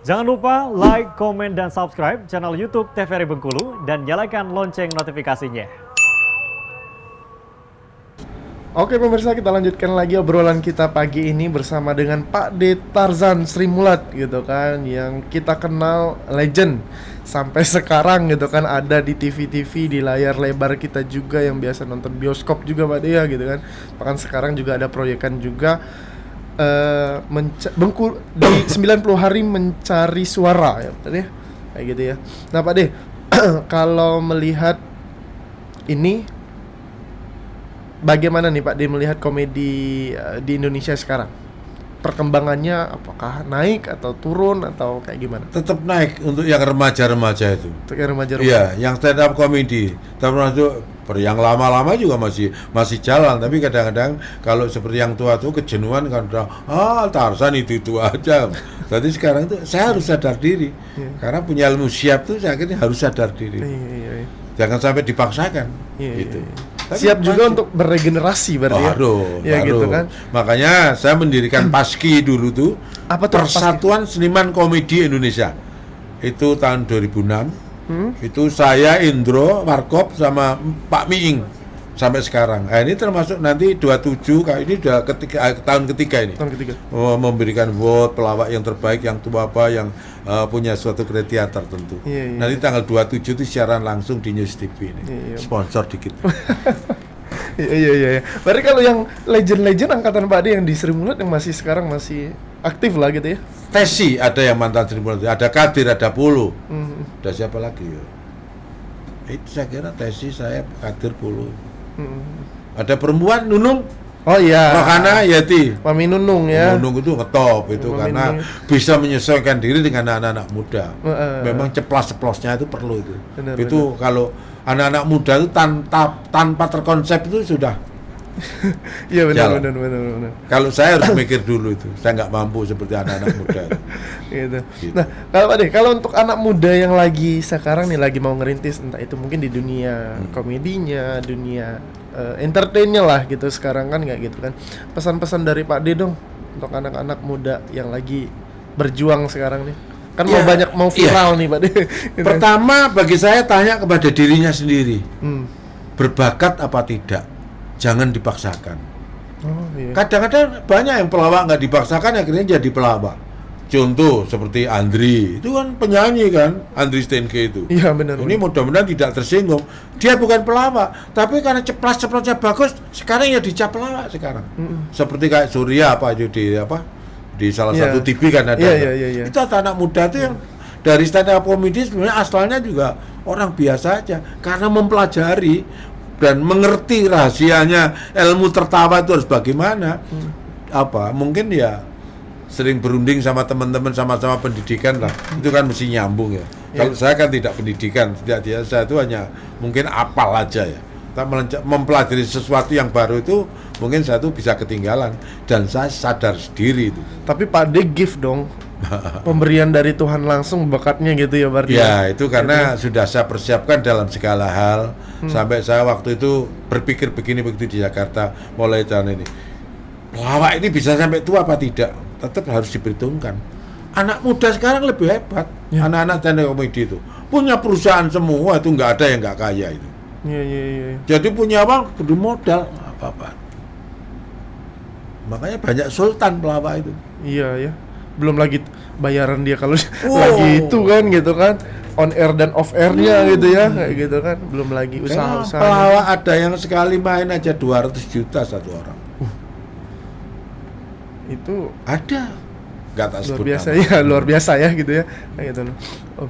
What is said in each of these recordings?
Jangan lupa like, komen, dan subscribe channel YouTube TVRI Bengkulu dan nyalakan lonceng notifikasinya. Oke pemirsa, kita lanjutkan lagi obrolan kita pagi ini bersama dengan Pak D. Tarzan Sri Mulat gitu kan, yang kita kenal legend sampai sekarang gitu kan, ada di TV-TV, di layar lebar kita juga yang biasa nonton bioskop juga Pak D ya gitu kan. Bahkan sekarang juga ada proyekan juga Bengkulu di 90 hari mencari suara ya tadi ya, kayak gitu ya. Nah Pak D, kalau melihat ini bagaimana nih Pak D melihat komedi di Indonesia sekarang? Perkembangannya apakah naik atau turun atau kayak gimana? Tetap naik untuk yang remaja-remaja itu. Untuk yang remaja-remaja. Iya, yang stand up comedy. Termasuk yang lama-lama juga masih jalan, tapi kadang-kadang kalau seperti yang tua tuh kejenuhan kan udah Tarzan itu aja. Jadi sekarang itu saya harus sadar diri. Karena punya ilmu siap tuh saya akhirnya harus sadar diri. Iya. Jangan sampai dipaksakan. Gitu. Tapi siap juga untuk beregenerasi berarti ya gitu kan. Makanya saya mendirikan Paski dulu tuh. Apa tuh Persatuan Seniman Komedi Indonesia. Itu tahun 2006. Itu saya, Indro, Warkop sama Pak Miing sampai sekarang. Nah, ini termasuk nanti 27, ini udah tahun ketiga ini. Tahun ketiga. Memberikan vote pelawak yang terbaik, yang tua apa, yang punya suatu kriteria tertentu. Iya. Nanti tanggal 27 itu siaran langsung di News TV ini. Iya. Sponsor dikit. Iya. Berarti kalau yang legend-legend angkatan Pak D yang di Sri Mulat yang masih sekarang masih aktif lah gitu ya. Tesi ada yang mantan Sri Mulat, ada Kadir, ada Pulu. Ada siapa lagi ya? Itu saya kira Tesi, saya Kadir, Pulu. Ada perempuan Nunung. Oh iya. Rohana Yati. Mami Nunung ya. Nunung itu ngetop itu Mami karena Nunung bisa menyesuaikan diri dengan anak-anak muda. Memang ceplas-ceplosnya itu perlu itu. Benar. Kalau anak-anak muda itu tanpa terkonsep itu sudah. Iya benar. Kalau saya harus mikir dulu itu, saya nggak mampu seperti anak-anak muda. Gitu. Nah, kalau Pak D, kalau untuk anak muda yang lagi sekarang nih lagi mau ngerintis, entah itu mungkin di dunia komedinya, dunia entertainnya lah gitu sekarang kan nggak gitu kan. Pesan-pesan dari Pak D dong untuk anak-anak muda yang lagi berjuang sekarang nih. Kan mau viral nih Pak D. Gitu. Pertama bagi saya tanya kepada dirinya sendiri, berbakat apa tidak? Jangan dipaksakan. Oh, iya. Kadang-kadang banyak yang pelawak nggak dipaksakan akhirnya jadi pelawak. Contoh seperti Andri, itu kan penyanyi kan, Andri Stenke itu. Iya benar. Ini mudah-mudahan tidak tersinggung. Dia bukan pelawak, tapi karena ceplas-ceplosnya bagus, sekarang ya dicap pelawak sekarang. Seperti kayak Surya di salah satu TV kan ada. Iya. Itu anak muda itu yang dari stand up comedy sebenarnya asalnya juga orang biasa aja, karena mempelajari dan mengerti rahasianya ilmu tertawa itu harus bagaimana. Mungkin ya sering berunding sama teman-teman, sama-sama pendidikan lah, itu kan mesti nyambung ya. Kalau saya kan tidak pendidikan, saya itu hanya mungkin apal aja ya. Mempelajari sesuatu yang baru itu mungkin saya tuh bisa ketinggalan dan saya sadar sendiri itu. Tapi Pak D gift dong pemberian dari Tuhan langsung bakatnya gitu ya berarti. Ya itu karena sudah saya persiapkan dalam segala hal. Sampai saya waktu itu berpikir begini begitu di Jakarta mulai tahun ini, pelawak ini bisa sampai tua apa tidak, tetap harus diperhitungkan. Anak muda sekarang lebih hebat. Anak-anak stand up comedy itu punya perusahaan semua, itu nggak ada yang nggak kaya itu. Iya. Jadi punya uang, kudu modal apa-apa. Makanya banyak sultan pelawak itu. Iya. Belum lagi bayaran dia kalau lagi itu kan gitu kan, on air dan off airnya gitu ya, kayak gitu kan, belum lagi usaha-usaha. Pelawak ada yang sekali main aja 200 juta satu orang. Itu ada. Gak tak sebut luar biasa ya gitu ya, kayak gitu.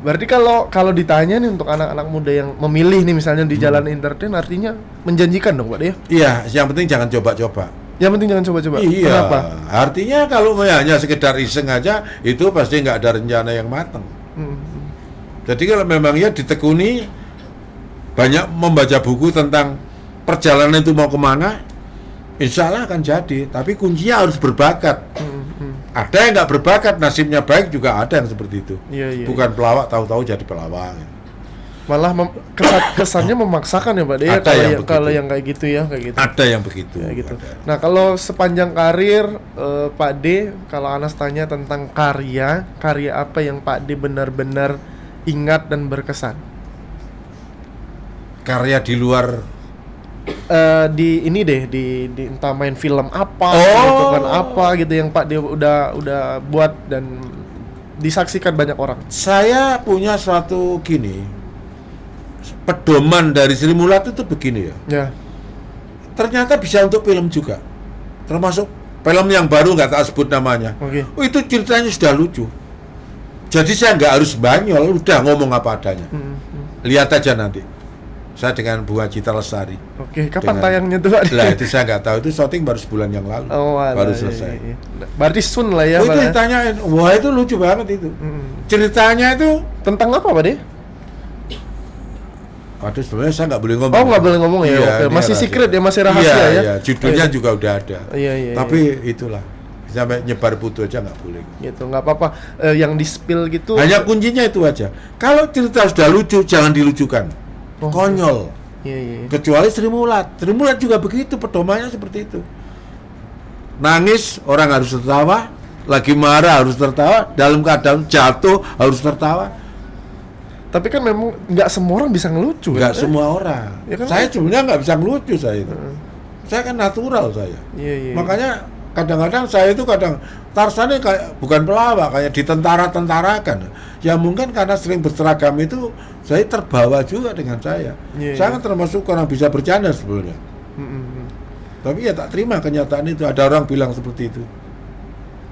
Berarti kalau ditanya nih untuk anak-anak muda yang memilih nih misalnya di jalan entertain, artinya menjanjikan dong Pak ya? Iya, yang penting jangan coba-coba. Yang penting jangan coba-coba. Iya. Kenapa? Artinya kalau hanya sekedar iseng aja, itu pasti nggak ada rencana yang matang. Jadi kalau memang ya ditekuni, banyak membaca buku tentang perjalanan itu mau kemana, insya Allah akan jadi. Tapi kuncinya harus berbakat. Ada yang nggak berbakat, nasibnya baik juga ada yang seperti itu. Iya. Bukan pelawak tahu-tahu jadi pelawak. Malah kesannya memaksakan ya Pak De, Ada yang begitu. kalau yang kayak gitu ya, kayak gitu. Ada yang begitu. Ya, gitu. Ada. Nah kalau sepanjang karir Pak D, kalau Anas tanya tentang karya apa yang Pak D benar-benar ingat dan berkesan? Karya di luar Di ini deh, di entah main film apa, Oh. gitu kan apa gitu yang Pak D udah buat dan disaksikan banyak orang. saya punya suatu gini, pedoman dari Sri Mulat itu begini ya. Ya. Ternyata bisa untuk film juga, termasuk film yang baru nggak tak sebut namanya. Oke. Oh, itu ceritanya sudah lucu. Jadi saya nggak harus banyol, udah ngomong apa adanya. Lihat aja nanti. Saya dengan Bunga Citra Lestari. Oke, kapan Dengan- tayangnya tuh Pak D? Lah itu saya nggak tahu, itu syuting baru sebulan yang lalu. Oh, alah, baru iya, selesai. iya, iya. Berarti soon lah ya Oh, Pak itu ya? ditanyain, wah itu lucu banget itu. Ceritanya itu, Tentang apa Pak D? waduh sebenarnya saya nggak boleh ngomong. Oh, nggak boleh ngomong ya? Iya, Oke. ini Masih rahasia. secret ya, masih rahasia Iya, ya? iya. Judulnya Iya. juga udah ada. Iya, iya. Tapi itulah, sampai nyebar putu aja nggak boleh. Gitu, nggak apa-apa. Yang di spill gitu. Hanya kuncinya itu aja. Kalau cerita sudah lucu, jangan dilucukan. Oh. Konyol. Iya, iya. Kecuali Sri Mulat. Sri Mulat juga begitu, pedomannya seperti itu. Nangis, orang harus tertawa. Lagi marah harus tertawa. Dalam keadaan jatuh harus tertawa. Tapi kan memang nggak semua orang bisa ngelucu. Nggak kan? semua orang. Ya kan? Saya sebenarnya nggak bisa ngelucu saya itu. Saya kan natural saya. Iya, iya. Makanya kadang-kadang saya itu Tarzan ini kayak bukan pelawak, kayak ditentara-tentarakan. Ya mungkin karena sering berseragam itu saya terbawa juga dengan saya. Iya, Saya iya. kan termasuk orang bisa bercanda sebelumnya. Mm-mm. Tapi ya tak terima kenyataan itu. Ada orang bilang seperti itu.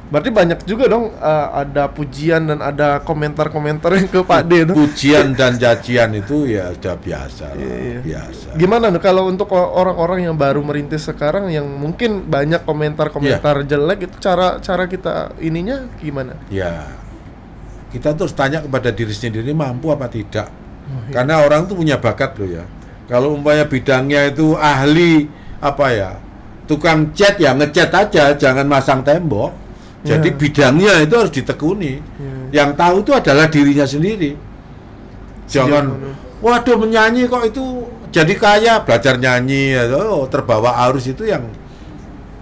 Berarti banyak juga dong ada pujian dan ada komentar-komentar yang ke Pak D itu. Pujian dan cacian itu ya sudah biasa lah, Iya, iya. biasa. Gimana tuh kalau untuk orang-orang yang baru merintis sekarang yang mungkin banyak komentar-komentar jelek itu cara kita ininya gimana? Ya, kita terus tanya kepada diri sendiri mampu apa tidak. Karena orang tuh punya bakat loh ya. Kalau umpamanya bidangnya itu ahli apa ya, tukang cat ya ngecat aja, jangan masang tembok. Jadi Ya. bidangnya itu harus ditekuni. Yang tahu itu adalah dirinya sendiri. Jangan, waduh menyanyi kok itu jadi kaya, belajar nyanyi, oh, terbawa arus itu yang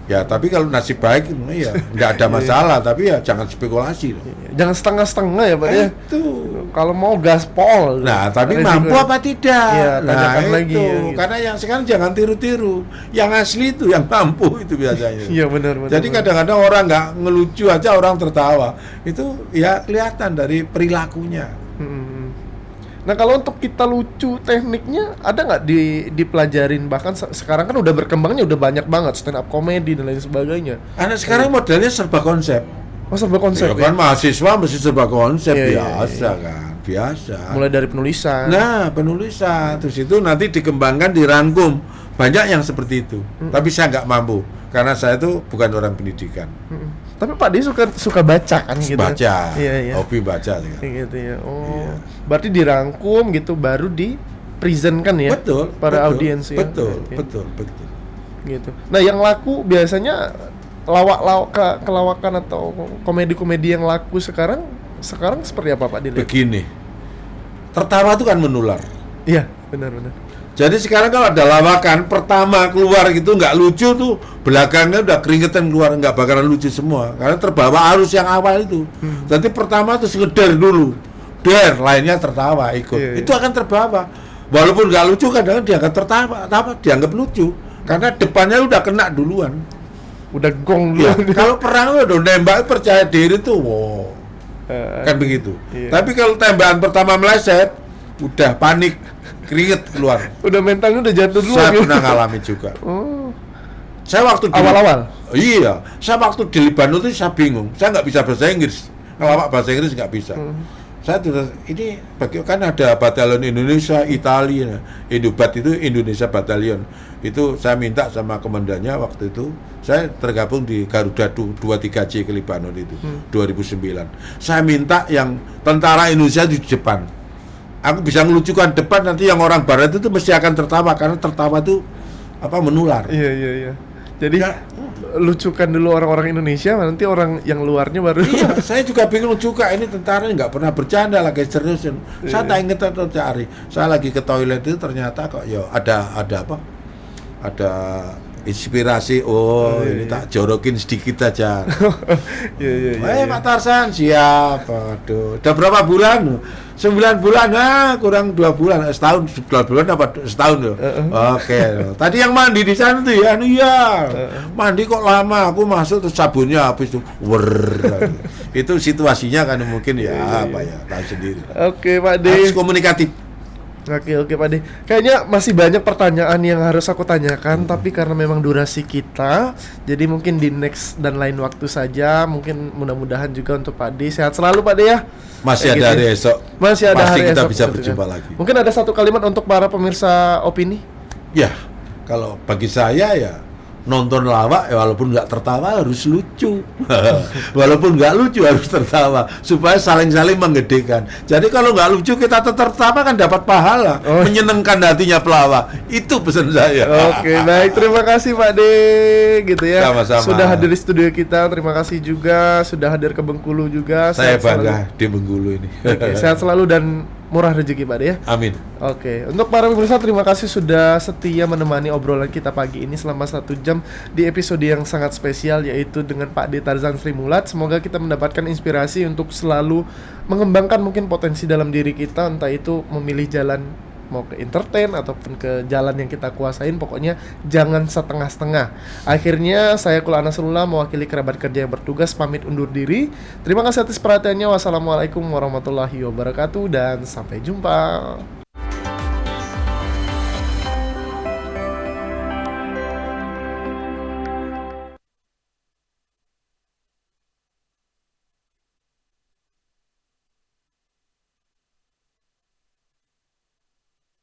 ya. Tapi kalau nasib baik, ya nggak ada masalah. Tapi ya jangan spekulasi. Loh. Jangan setengah-setengah ya Pak ya. Itu. Kalau mau gaspol. Nah, tapi Resiko. mampu apa tidak? Iya, Nah, tanyakan itu. lagi ya, gitu. Karena yang sekarang jangan tiru-tiru. Yang asli itu yang mampu itu biasanya. Iya benar. Jadi kadang-kadang orang nggak ngelucu aja orang tertawa. Itu ya kelihatan dari perilakunya. Nah kalau untuk kita lucu tekniknya ada nggak dipelajarin, bahkan sekarang kan udah berkembangnya udah banyak banget stand up comedy dan lain sebagainya. Anak sekarang modelnya serba konsep. Oh serba konsep Ya kan mahasiswa mesti serba konsep, Iya, iya, biasa kan, biasa. mulai dari penulisan. Nah, penulisan terus itu nanti dikembangkan, dirangkum. Banyak yang seperti itu. Tapi saya nggak mampu karena saya itu bukan orang pendidikan. Tapi Pak D suka baca kan gitu. Baca. Iya iya. Hobi baca ya. Kayak gitu ya. Oh. Iya. Berarti dirangkum gitu baru di presentkan ya. Betul. Pada betul, audiens ya. Betul, Oke. betul, betul. Gitu. Nah yang laku biasanya kelawakan atau komedi-komedi yang laku sekarang seperti apa Pak dilihat? Begini. Tertawa itu kan menular. Iya benar. Jadi sekarang kalau ada lawakan pertama keluar gitu nggak lucu tuh, belakangnya udah keringetan keluar, nggak bakalan lucu semua karena terbawa arus yang awal itu. Jadi pertama tuh sekedar dulu, lainnya tertawa ikut. Iya, iya. Itu akan terbawa. Walaupun nggak lucu kadang dianggap tertawa, dianggap lucu karena depannya udah kena duluan. Udah gong Ya, dulu. kalau perang udah nembak percaya diri tuh, wow, kan begitu. Iya. Tapi kalau tembakan pertama meleset, udah panik, keringet keluar. Udah mentalnya udah jatuh dulu. Saya pernah ngalami juga. Oh. Saya waktu di Awal-awal? Iya, saya waktu di Libanon itu saya bingung. Saya nggak bisa bahasa Inggris. Ngelawak bahasa Inggris nggak bisa. Saya tuh ini kan ada batalion Indonesia, Italia, Indubat itu Indonesia Batalion. Itu saya minta sama komandannya waktu itu. Saya tergabung di Garuda 23C ke Libanon itu 2009. Saya minta yang tentara Indonesia di depan. Aku bisa ngelucukan depan, nanti yang orang barat itu mesti akan tertawa karena tertawa itu apa menular. Iya. Jadi Ya, lucukan dulu orang-orang Indonesia, nanti orang yang luarnya baru. Iya, saya juga bingung juga, ini tentara ini nggak pernah bercanda lagi serius. Saya tak inget atau cari. Saya lagi ke toilet itu ternyata kok ya ada apa? Ada inspirasi. Ini tak jorokin sedikit aja. Iya. Pak Tarsan siap. Aduh, udah berapa bulan? 9 bulan, kurang 2 bulan, setahun, 9 bulan apa setahun loh. Oke. Tadi yang mandi di sana tuh ya, iya. Mandi kok lama, aku masuk terus sabunnya habis tuh. Itu situasinya kan mungkin ya apa ya, tahu sendiri. Oke, Pak D. Harus komunikatif. Oke Pak D. Kayaknya masih banyak pertanyaan yang harus aku tanyakan, tapi karena memang durasi kita, jadi mungkin di next dan lain waktu saja. Mungkin mudah-mudahan juga untuk Pak D sehat selalu Pak D ya. Masih ada hari esok. Masih ada Pasti hari kita esok, bisa gitu berjumpa kan. lagi. Mungkin ada satu kalimat untuk para pemirsa opini. Ya, kalau bagi saya ya nonton lawak ya walaupun nggak tertawa harus lucu. Walaupun nggak lucu harus tertawa supaya saling-saling menggedekan. Jadi kalau nggak lucu kita tertawa kan dapat pahala, menyenangkan hatinya pelawak. Itu pesan saya. Oke, baik, terima kasih Pak D gitu ya. Sama-sama. Sudah hadir di studio kita. Terima kasih juga sudah hadir ke Bengkulu juga. Saya Sehat bangga selalu. di Bengkulu ini. Oke, sehat selalu dan murah rezeki Pak D ya. Amin. Oke, untuk para pemirsa terima kasih sudah setia menemani obrolan kita pagi ini selama 1 jam di episode yang sangat spesial, yaitu dengan Pak D Tarzan Sri Mulat. Semoga kita mendapatkan inspirasi untuk selalu mengembangkan mungkin potensi dalam diri kita, entah itu memilih jalan mau ke entertain ataupun ke jalan yang kita kuasain, pokoknya jangan setengah-setengah. Akhirnya saya Kula Nasrullah mewakili kerabat kerja yang bertugas pamit undur diri. Terima kasih atas perhatiannya. Wassalamualaikum warahmatullahi wabarakatuh dan sampai jumpa.